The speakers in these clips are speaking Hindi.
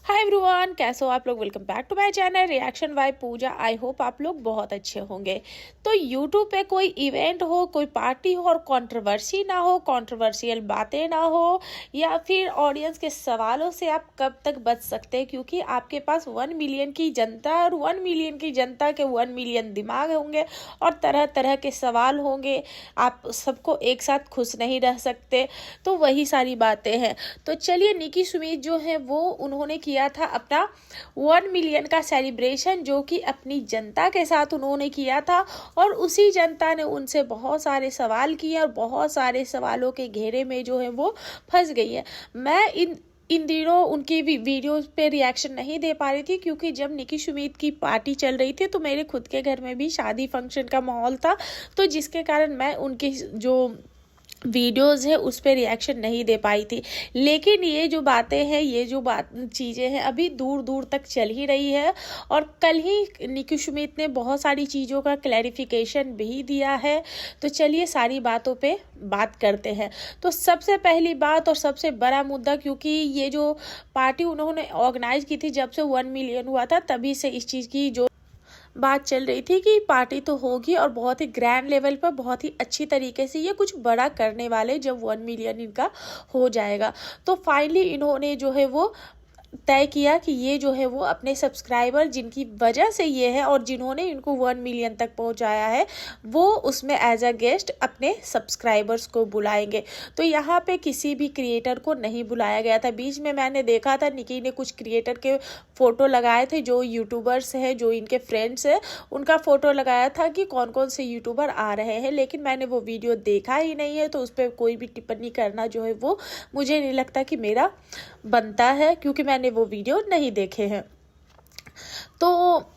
हाय एवरीवन, कैसे हो आप लोग। Welcome back to my channel reaction by Pooja. I hope आप लोग बहुत अच्छे होंगे। तो यूट्यूब पे कोई इवेंट हो, कोई पार्टी हो और कंट्रोवर्सी ना हो, कंट्रोवर्शियल बातें ना हो, या फिर ऑडियंस के सवालों से आप कब तक बच सकते हैं, क्योंकि आपके पास 1 मिलियन की जनता और 1 मिलियन की जनता के 1 मिलियन दिमाग होंगे और तरह तरह के सवाल होंगे। आप सबको एक साथ खुश नहीं रह सकते। तो वही सारी बातें हैं। तो चलिए, निकी सुमित जो है वो उन्होंने किया था अपना 1 मिलियन का सेलिब्रेशन, जो कि अपनी जनता के साथ उन्होंने किया था। और उसी जनता ने उनसे बहुत सारे सवाल किए और बहुत सारे सवालों के घेरे में जो है वो फंस गई है। मैं इन दिनों उनकी वीडियोस पे रिएक्शन नहीं दे पा रही थी, क्योंकि जब निकी सुमित की पार्टी चल रही थी तो मेरे खुद के घर में भी शादी फंक्शन का माहौल था, तो जिसके कारण मैं उनकी जो वीडियोस है उस पर रिएक्शन नहीं दे पाई थी। लेकिन ये जो बातें हैं, ये जो चीज़ें हैं, अभी दूर दूर तक चल ही रही है। और कल ही निकी सुमित ने बहुत सारी चीज़ों का क्लैरिफिकेशन भी दिया है। तो चलिए सारी बातों पे बात करते हैं। तो सबसे पहली बात और सबसे बड़ा मुद्दा, क्योंकि ये जो पार्टी उन्होंने ऑर्गेनाइज की थी जब से 1 मिलियन हुआ था, तभी से इस चीज़ की जो बात चल रही थी कि पार्टी तो होगी और बहुत ही ग्रैंड लेवल पर, बहुत ही अच्छी तरीके से ये कुछ बड़ा करने वाले, जब 1 मिलियन इनका हो जाएगा। तो फाइनली इन्होंने जो है वो तय किया कि ये जो है वो अपने सब्सक्राइबर जिनकी वजह से ये है और जिन्होंने इनको 1 मिलियन तक पहुंचाया है, वो उसमें एज अ गेस्ट अपने सब्सक्राइबर्स को बुलाएंगे। तो यहाँ पे किसी भी क्रिएटर को नहीं बुलाया गया था। बीच में मैंने देखा था निकी ने कुछ क्रिएटर के फ़ोटो लगाए थे, जो यूट्यूबर्स हैं, जो इनके फ्रेंड्स हैं, उनका फ़ोटो लगाया था कि कौन कौन से यूट्यूबर आ रहे हैं। लेकिन मैंने वो वीडियो देखा ही नहीं है, तो उस पर कोई भी टिप्पणी करना जो है वो मुझे नहीं लगता कि मेरा बनता है, क्योंकि मैंने वो वीडियो नहीं देखे हैं। तो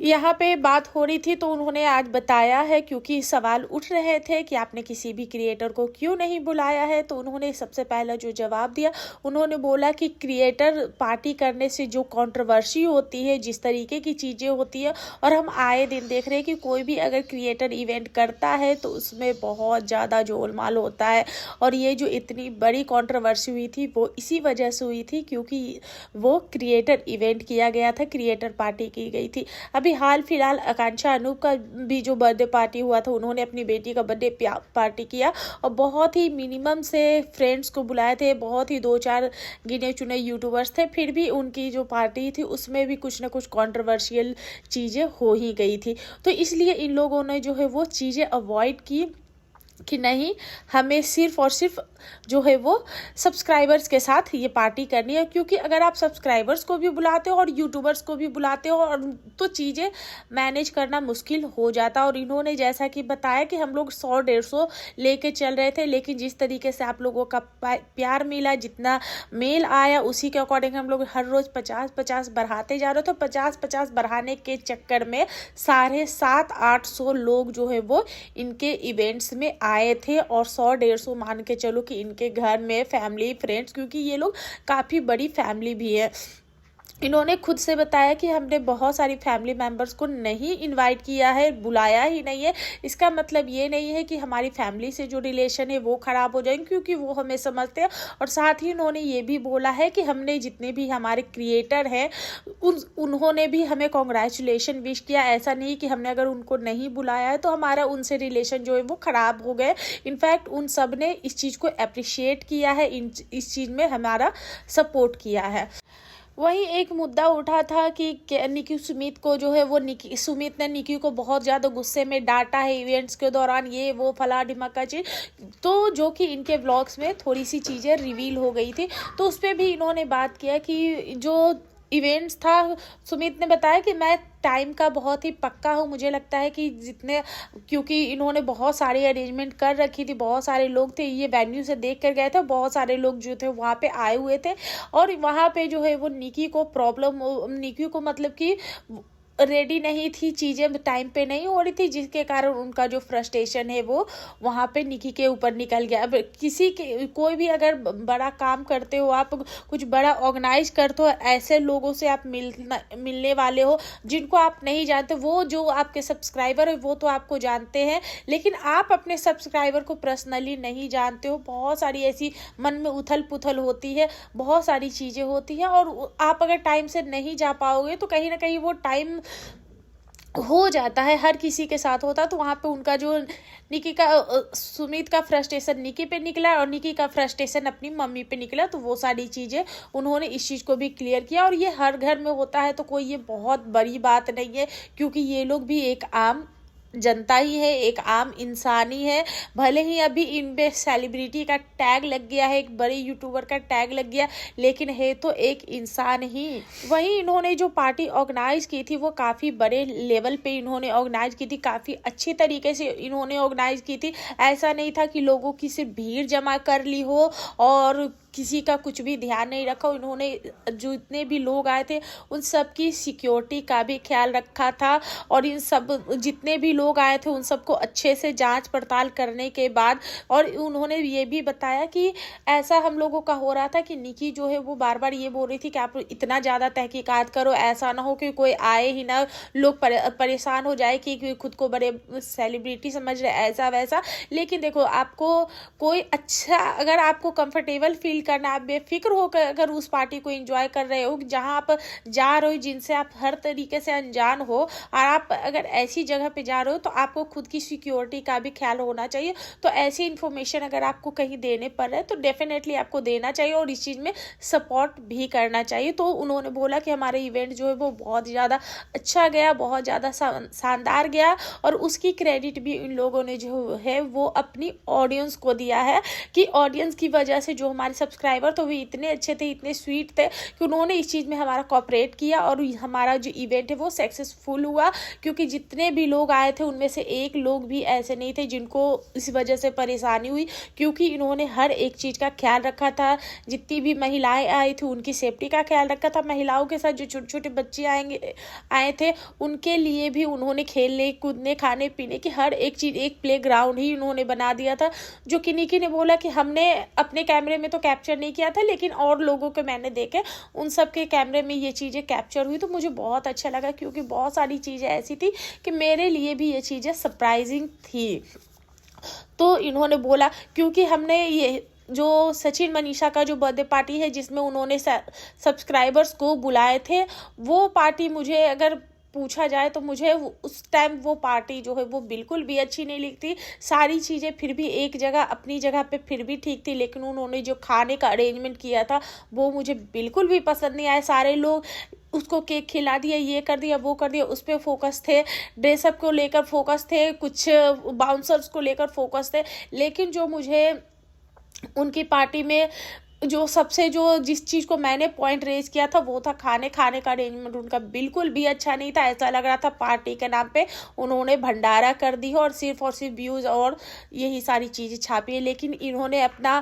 यहाँ पे बात हो रही थी, तो उन्होंने आज बताया है, क्योंकि सवाल उठ रहे थे कि आपने किसी भी क्रिएटर को क्यों नहीं बुलाया है। तो उन्होंने सबसे पहला जो जवाब दिया, उन्होंने बोला कि क्रिएटर पार्टी करने से जो कंट्रोवर्सी होती है, जिस तरीके की चीज़ें होती है, और हम आए दिन देख रहे हैं कि कोई भी अगर क्रिएटर इवेंट करता है तो उसमें बहुत ज़्यादा गोलमाल होता है। और ये जो इतनी बड़ी कंट्रोवर्सी हुई थी वो इसी वजह से हुई थी, क्योंकि वो क्रिएटर इवेंट किया गया था, क्रिएटर पार्टी की गई थी। अभी हाल फिलहाल आकांक्षा अनूप का भी जो बर्थडे पार्टी हुआ था, उन्होंने अपनी बेटी का बर्थडे पार्टी किया और बहुत ही मिनिमम से फ्रेंड्स को बुलाए थे, बहुत ही 2-4 गिने चुने यूट्यूबर्स थे। फिर भी उनकी जो पार्टी थी उसमें भी कुछ ना कुछ कंट्रोवर्शियल चीज़ें हो ही गई थी। तो इसलिए इन लोगों ने जो है वो चीज़ें अवॉइड की कि नहीं, हमें सिर्फ और सिर्फ जो है वो सब्सक्राइबर्स के साथ ये पार्टी करनी है। क्योंकि अगर आप सब्सक्राइबर्स को भी बुलाते हो और यूट्यूबर्स को भी बुलाते हो, और तो चीज़ें मैनेज करना मुश्किल हो जाता। और इन्होंने जैसा कि बताया कि हम लोग 100-150 लेके चल रहे थे, लेकिन जिस तरीके से आप लोगों का प्यार मिला, जितना मेल आया, उसी के अकॉर्डिंग हम लोग हर रोज़ 50-50 बढ़ाते जा रहे थे। तो 50-50 बढ़ाने के चक्कर में 750-800 लोग जो है वो इनके इवेंट्स में आए थे। और 100-150 मान के चलो कि इनके घर में फैमिली फ्रेंड्स, क्योंकि ये लोग काफ़ी बड़ी फैमिली भी है। इन्होंने खुद से बताया कि हमने बहुत सारी फैमिली मेम्बर्स को नहीं इनवाइट किया है, बुलाया ही नहीं है। इसका मतलब ये नहीं है कि हमारी फैमिली से जो रिलेशन है वो ख़राब हो जाएंगे, क्योंकि वो हमें समझते हैं। और साथ ही उन्होंने ये भी बोला है कि हमने जितने भी हमारे क्रिएटर हैं उन्होंने भी हमें कॉन्ग्रेचुलेशन विश किया। ऐसा नहीं कि हमने अगर उनको नहीं बुलाया है तो हमारा उनसे रिलेशन जो है वो ख़राब हो गए। इनफैक्ट उन सब ने इस चीज़ को अप्रिशिएट किया है, इस चीज़ में हमारा सपोर्ट किया है। वहीं एक मुद्दा उठा था कि निकी सुमित को जो है वो निकी सुमित ने निकी को बहुत ज़्यादा गुस्से में डांटा है इवेंट्स के दौरान, ये वो फला ढिमका चीज, तो जो कि इनके व्लॉग्स में थोड़ी सी चीज़ें रिवील हो गई थी। तो उस पर भी इन्होंने बात किया कि जो इवेंट्स था, सुमित ने बताया कि मैं टाइम का बहुत ही पक्का हूँ। मुझे लगता है कि जितने, क्योंकि इन्होंने बहुत सारी अरेंजमेंट कर रखी थी, बहुत सारे लोग थे, ये वेन्यू से देख कर गए थे, बहुत सारे लोग जो थे वहाँ पे आए हुए थे। और वहाँ पे जो है वो निकी को प्रॉब्लम, निकी को मतलब कि रेडी नहीं थी, चीज़ें टाइम पे नहीं हो रही थी, जिसके कारण उनका जो फ्रस्ट्रेशन है वो वहाँ पे निकी के ऊपर निकल गया। अब किसी के कोई भी अगर बड़ा काम करते हो, आप कुछ बड़ा ऑर्गेनाइज करते हो, ऐसे लोगों से आप मिलने वाले हो जिनको आप नहीं जानते। वो जो आपके सब्सक्राइबर है वो तो आपको जानते हैं, लेकिन आप अपने सब्सक्राइबर को पर्सनली नहीं जानते हो। बहुत सारी ऐसी मन में उथल पुथल होती है, बहुत सारी चीज़ें होती हैं, और आप अगर टाइम से नहीं जा पाओगे तो कहीं ना कहीं वो टाइम हो जाता है, हर किसी के साथ होता है। तो वहाँ पे उनका जो निकी का सुमित का फ्रस्ट्रेशन निकी पे निकला और निकी का फ्रस्ट्रेशन अपनी मम्मी पे निकला। तो वो सारी चीज़ें उन्होंने इस चीज़ को भी क्लियर किया, और ये हर घर में होता है, तो कोई ये बहुत बड़ी बात नहीं है, क्योंकि ये लोग भी एक आम जनता ही है, एक आम इंसान ही है। भले ही अभी इन पे सेलिब्रिटी का टैग लग गया है, एक बड़े यूट्यूबर का टैग लग गया, लेकिन है तो एक इंसान ही। वहीं इन्होंने जो पार्टी ऑर्गेनाइज की थी वो काफ़ी बड़े लेवल पे इन्होंने ऑर्गेनाइज की थी, काफ़ी अच्छी तरीके से इन्होंने ऑर्गेनाइज की थी। ऐसा नहीं था कि लोगों की सिर्फ भीड़ जमा कर ली हो और किसी का कुछ भी ध्यान नहीं रखा। इन्होंने जो इतने भी लोग आए थे उन सब की सिक्योरिटी का भी ख्याल रखा था, और इन सब जितने भी लोग आए थे उन सबको अच्छे से जांच पड़ताल करने के बाद, और उन्होंने ये भी बताया कि ऐसा हम लोगों का हो रहा था कि निकी जो है वो बार बार ये बोल रही थी कि आप इतना ज़्यादा तहकीकात करो, ऐसा ना हो कि कोई आए ही ना, लोग परेशान हो जाए कि खुद को बड़े सेलिब्रिटी समझ रहे, ऐसा वैसा। लेकिन देखो, आपको कोई अच्छा, अगर आपको कंफर्टेबल फील करना, आप बेफिक्र होकर अगर उस पार्टी को एंजॉय कर रहे हो जहां आप जा रहे हो, जिनसे आप हर तरीके से अनजान हो, और आप अगर ऐसी जगह पे जा रहे हो तो आपको खुद की सिक्योरिटी का भी ख्याल होना चाहिए। तो ऐसी इन्फॉर्मेशन अगर आपको कहीं देने पड़ रहा है तो डेफिनेटली आपको देना चाहिए, और इस चीज़ में सपोर्ट भी करना चाहिए। तो उन्होंने बोला कि हमारे इवेंट जो है वो बहुत ज़्यादा अच्छा गया, बहुत ज़्यादा शानदार गया, और उसकी क्रेडिट भी इन लोगों ने जो है वो अपनी ऑडियंस को दिया है, कि ऑडियंस की वजह से जो हमारे सब्सक्राइबर तो वे इतने अच्छे थे, इतने स्वीट थे, कि उन्होंने इस चीज़ में हमारा कोऑपरेट किया, और हमारा जो इवेंट है वो सक्सेसफुल हुआ। क्योंकि जितने भी लोग आए थे उनमें से एक लोग भी ऐसे नहीं थे जिनको इस वजह से परेशानी हुई, क्योंकि इन्होंने हर एक चीज़ का ख्याल रखा था। जितनी भी महिलाएं आई थी उनकी सेफ्टी का ख्याल रखा था, महिलाओं के साथ जो छोटे छोटे बच्चे आए थे उनके लिए भी उन्होंने खेलने कूदने खाने पीने की हर एक चीज़, एक प्ले ग्राउंड ही उन्होंने बना दिया था। जो कि निकी ने बोला कि हमने अपने कैमरे में तो कैप्चर नहीं किया था, लेकिन और लोगों के मैंने देखे, उन सब के कैमरे में ये चीज़ें कैप्चर हुई। तो मुझे बहुत अच्छा लगा, क्योंकि बहुत सारी चीज़ें ऐसी थी कि मेरे लिए भी ये चीज़ें सरप्राइजिंग थी। तो इन्होंने बोला, क्योंकि हमने ये जो सचिन मनीषा का जो बर्थडे पार्टी है जिसमें उन्होंने सब्सक्राइबर्स को बुलाए थे, वो पार्टी मुझे अगर पूछा जाए तो मुझे उस टाइम वो पार्टी जो है वो बिल्कुल भी अच्छी नहीं लगती। सारी चीज़ें फिर भी एक जगह अपनी जगह पे फिर भी ठीक थी, लेकिन उन्होंने जो खाने का अरेंजमेंट किया था वो मुझे बिल्कुल भी पसंद नहीं आया। सारे लोग उसको केक खिला दिया, ये कर दिया, वो कर दिया, उस पर फोकस थे, ड्रेसअप को लेकर फोकस थे, कुछ बाउंसर्स को लेकर फोकस थे। लेकिन जो मुझे उनकी पार्टी में जो सबसे जो जिस चीज़ को मैंने पॉइंट रेज किया था वो था खाने का अरेंजमेंट उनका बिल्कुल भी अच्छा नहीं था। ऐसा लग रहा था पार्टी के नाम पे उन्होंने भंडारा कर दी है और सिर्फ व्यूज़ और यही सारी चीज़ें छापी है। लेकिन इन्होंने अपना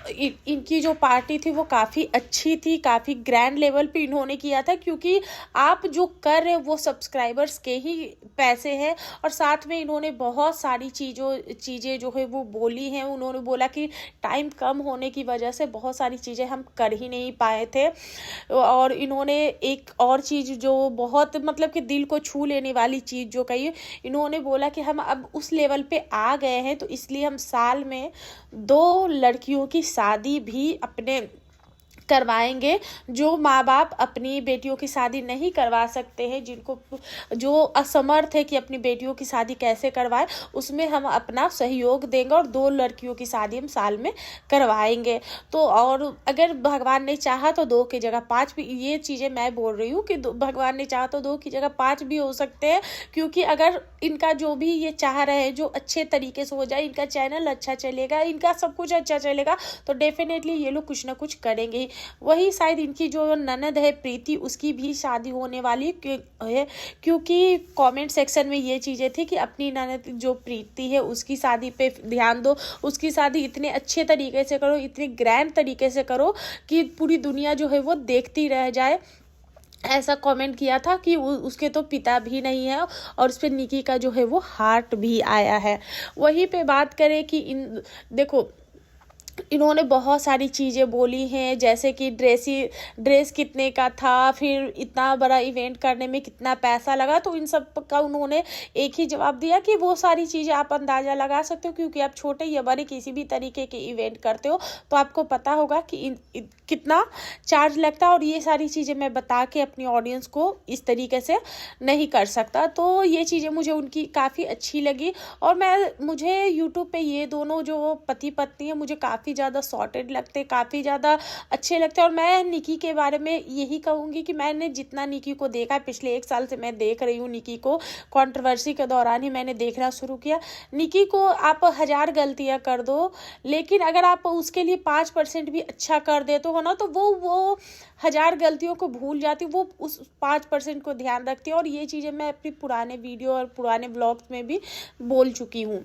इनकी जो पार्टी थी वो काफ़ी अच्छी थी, काफ़ी ग्रैंड लेवल पे इन्होंने किया था, क्योंकि आप जो कर रहे हो वो सब्सक्राइबर्स के ही पैसे हैं। और साथ में इन्होंने बहुत सारी चीज़ें जो है वो बोली हैं। उन्होंने बोला कि टाइम कम होने की वजह से बहुत सारी चीज़ें हम कर ही नहीं पाए थे। और इन्होंने एक और चीज़ जो बहुत मतलब कि दिल को छू लेने वाली चीज़ जो कही, इन्होंने बोला कि हम अब उस लेवल पे आ गए हैं तो इसलिए हम साल में 2 लड़कियों की शादी भी अपने करवाएंगे। जो माँ बाप अपनी बेटियों की शादी नहीं करवा सकते हैं, जिनको जो असमर्थ है कि अपनी बेटियों की शादी कैसे करवाए, उसमें हम अपना सहयोग देंगे और 2 लड़कियों की शादी हम साल में करवाएंगे। तो और अगर भगवान ने चाहा तो 2 की जगह 5 भी, ये चीज़ें मैं बोल रही हूँ कि भगवान ने चाहा तो 2 की जगह 5 भी हो सकते हैं। क्योंकि अगर इनका जो भी ये चाह रहे हैं जो अच्छे तरीके से हो जाए, इनका चैनल अच्छा चलेगा, इनका सब कुछ अच्छा चलेगा, तो डेफिनेटली ये लोग कुछ ना कुछ करेंगे। वही शायद इनकी जो ननद है प्रीति, उसकी भी शादी होने वाली है, क्योंकि कमेंट सेक्शन में ये चीज़ें थी कि अपनी ननद जो प्रीति है उसकी शादी पे ध्यान दो, उसकी शादी इतने अच्छे तरीके से करो, इतने ग्रैंड तरीके से करो कि पूरी दुनिया जो है वो देखती रह जाए। ऐसा कमेंट किया था कि उसके तो पिता भी नहीं है और उस पे निकी का जो है वो हार्ट भी आया है। वहीं पे बात करें कि देखो इन्होंने बहुत सारी चीज़ें बोली हैं, जैसे कि ड्रेस कितने का था, फिर इतना बड़ा इवेंट करने में कितना पैसा लगा, तो इन सब का उन्होंने एक ही जवाब दिया कि वो सारी चीज़ें आप अंदाज़ा लगा सकते हो, क्योंकि आप छोटे या बड़े किसी भी तरीके के इवेंट करते हो तो आपको पता होगा कि कितना चार्ज लगता है, और ये सारी चीज़ें मैं बता के अपनी ऑडियंस को इस तरीके से नहीं कर सकता। तो ये चीज़ें मुझे उनकी काफ़ी अच्छी लगी, और मुझे यूट्यूब पे ये दोनों जो पति पत्नी है मुझे काफ़ी ज़्यादा सॉर्टेड लगते, काफ़ी ज़्यादा अच्छे लगते हैं। और मैं निकी के बारे में यही कहूँगी कि मैंने जितना निकी को देखा, पिछले 1 साल से मैं देख रही हूँ निकी को, कंट्रोवर्सी के दौरान ही मैंने देखना शुरू किया। निकी को आप 1000 गलतियाँ कर दो, लेकिन अगर आप उसके लिए 5% भी अच्छा कर देते हो ना, तो वो 1000 गलतियों को भूल जाती, वो उस 5% को ध्यान रखती है। और ये चीज़ें मैं अपनी पुराने वीडियो और पुराने ब्लॉग्स में भी बोल चुकी हूँ।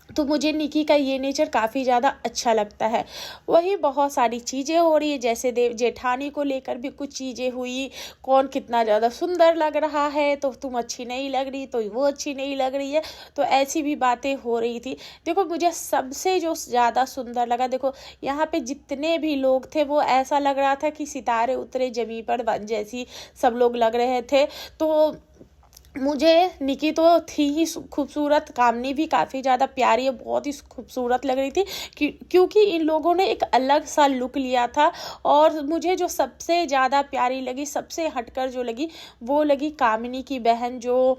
तो मुझे निकी का ये नेचर काफ़ी ज़्यादा अच्छा लगता है। वहीं बहुत सारी चीज़ें हो रही है, जैसे देव जेठानी को लेकर भी कुछ चीज़ें हुई, कौन कितना ज़्यादा सुंदर लग रहा है, तो तुम अच्छी नहीं लग रही, तो वो अच्छी नहीं लग रही है, तो ऐसी भी बातें हो रही थी। देखो मुझे सबसे जो ज़्यादा सुंदर लगा, देखो यहाँ पे जितने भी लोग थे वो ऐसा लग रहा था कि सितारे उतरे ज़मीं पर जैसी सब लोग लग रहे थे। तो मुझे निकी तो थी ही खूबसूरत, कामनी भी काफ़ी ज़्यादा प्यारी है, बहुत ही खूबसूरत लग रही थी क्योंकि इन लोगों ने एक अलग सा लुक लिया था। और मुझे जो सबसे ज़्यादा प्यारी लगी, सबसे हटकर जो लगी, वो लगी कामिनी की बहन, जो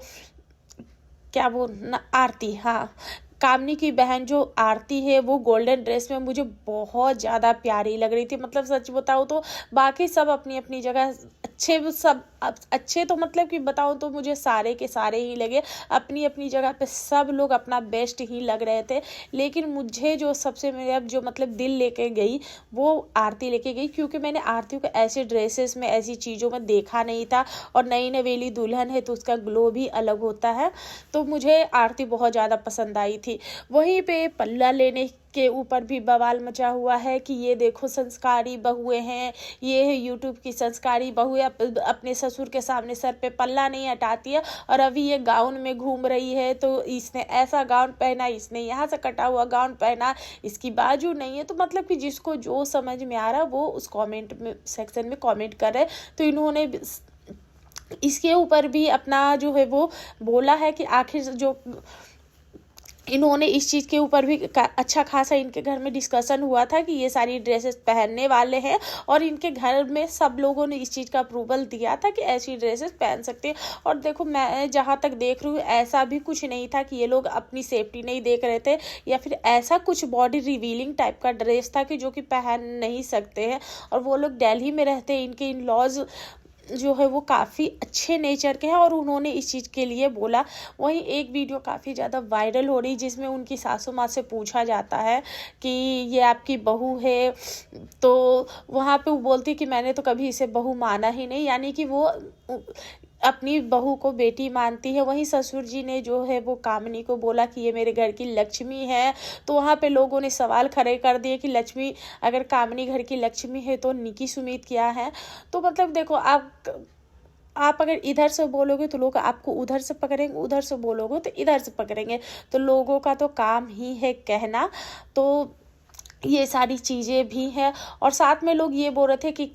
क्या वो आरती, हाँ, कामनी की बहन जो आरती है, वो गोल्डन ड्रेस में मुझे बहुत ज़्यादा प्यारी लग रही थी। मतलब सच बताऊँ तो बाकी सब अपनी अपनी जगह अच्छे, सब अच्छे, तो मतलब कि बताऊँ तो मुझे सारे के सारे ही लगे, अपनी अपनी जगह पे सब लोग अपना बेस्ट ही लग रहे थे। लेकिन मुझे जो सबसे मेरा जो मतलब दिल लेके गई, वो आरती लेके गई, क्योंकि मैंने आरती को ऐसे ड्रेसेस में, ऐसी चीज़ों में देखा नहीं था, और नई नवेली दुल्हन है तो उसका ग्लो भी अलग होता है। तो मुझे आरती बहुत ज़्यादा पसंद आई थी। वहीं पे पल्ला लेने के ऊपर भी बवाल मचा हुआ है कि ये देखो संस्कारी बहुएं हैं, ये है यूट्यूब की संस्कारी बहुएं, अपने ससुर के सामने सर पे पल्ला नहीं हटाती है, और अभी ये गाउन में घूम रही है, तो इसने ऐसा गाउन पहना, इसने यहाँ से कटा हुआ गाउन पहना, इसकी बाजू नहीं है। तो मतलब कि जिसको जो समझ में आ रहा वो उस कमेंट में सेक्शन में कमेंट कर रहे। तो इन्होंने इसके ऊपर भी अपना जो है वो बोला है कि आखिर जो इन्होंने इस चीज़ के ऊपर भी अच्छा खासा इनके घर में डिस्कशन हुआ था कि ये सारी ड्रेसेस पहनने वाले हैं, और इनके घर में सब लोगों ने इस चीज़ का अप्रूवल दिया था कि ऐसी ड्रेसेस पहन सकते हैं। और देखो मैं जहाँ तक देख रही हूँ, ऐसा भी कुछ नहीं था कि ये लोग अपनी सेफ्टी नहीं देख रहे थे, या फिर ऐसा कुछ बॉडी रिवीलिंग टाइप का ड्रेस था कि जो कि पहन नहीं सकते हैं। और वो लोग दिल्ली में रहते हैं, इनके इन लॉज जो है वो काफ़ी अच्छे नेचर के हैं, और उन्होंने इस चीज़ के लिए बोला। वहीं एक वीडियो काफ़ी ज़्यादा वायरल हो रही, जिसमें उनकी सासू माँ से पूछा जाता है कि ये आपकी बहू है, तो वहाँ पे वो बोलती कि मैंने तो कभी इसे बहू माना ही नहीं, यानी कि वो अपनी बहू को बेटी मानती है। वहीं ससुर जी ने जो है वो कामनी को बोला कि ये मेरे घर की लक्ष्मी है। तो वहाँ पे लोगों ने सवाल खड़े कर दिए कि लक्ष्मी, अगर कामनी घर की लक्ष्मी है तो निकी सुमित क्या है। तो मतलब देखो, आप अगर इधर से बोलोगे तो लोग आपको उधर से पकड़ेंगे, उधर से बोलोगे तो इधर से पकड़ेंगे। तो लोगों का तो काम ही है कहना। तो ये सारी चीज़ें भी हैं, और साथ में लोग ये बोल रहे थे कि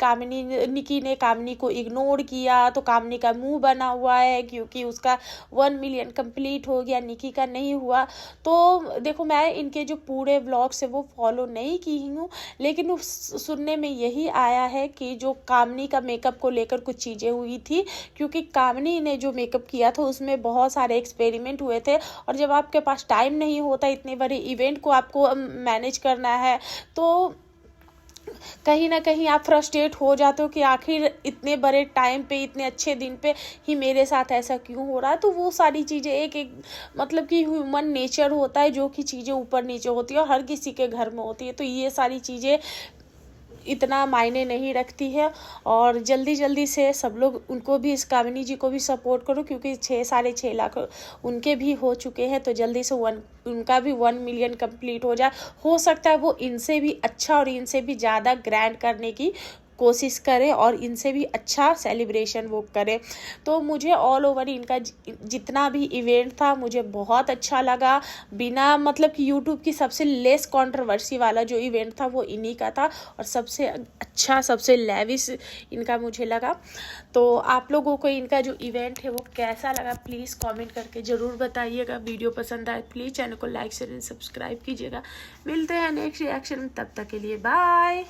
निकी ने कामनी को इग्नोर किया, तो कामनी का मुंह बना हुआ है क्योंकि उसका 1 मिलियन कंप्लीट हो गया, निकी का नहीं हुआ। तो देखो मैं इनके जो पूरे व्लॉग्स है वो फॉलो नहीं की हूँ, लेकिन सुनने में यही आया है कि जो कामनी का मेकअप को लेकर कुछ चीज़ें हुई थी, क्योंकि कामनी ने जो मेकअप किया था उसमें बहुत सारे एक्सपेरिमेंट हुए थे, और जब आपके पास टाइम नहीं होता, इतने बड़े इवेंट को आपको मैनेज करना है, तो कहीं ना कहीं आप फ्रस्ट्रेट हो जाते हो कि आखिर इतने बड़े टाइम पे, इतने अच्छे दिन पे ही मेरे साथ ऐसा क्यों हो रहा है। तो वो सारी चीज़ें एक मतलब कि ह्यूमन नेचर होता है, जो कि चीज़ें ऊपर नीचे होती है और हर किसी के घर में होती है। तो ये सारी चीज़ें इतना मायने नहीं रखती है, और जल्दी जल्दी से सब लोग उनको भी, इस कामिनी जी को भी सपोर्ट करो, क्योंकि 6.5 लाख उनके भी हो चुके हैं। तो जल्दी से उनका भी 1 मिलियन कंप्लीट हो जाए। हो सकता है वो इनसे भी अच्छा और इनसे भी ज़्यादा ग्रैंड करने की कोशिश करे और इनसे भी अच्छा सेलिब्रेशन वो करे। तो मुझे ऑल ओवर इनका जितना भी इवेंट था मुझे बहुत अच्छा लगा। बिना मतलब कि यूट्यूब की सबसे लेस कंट्रोवर्सी वाला जो इवेंट था वो इन्हीं का था और सबसे अच्छा सबसे लेविश इनका मुझे लगा। तो आप लोगों को इनका जो इवेंट है वो कैसा लगा प्लीज़ कमेंट करके ज़रूर बताइएगा। वीडियो पसंद आए प्लीज़ चैनल को लाइक शेयर एंड सब्सक्राइब कीजिएगा। मिलते हैं नेक्स्ट रिएक्शन में, तब तक के लिए बाय।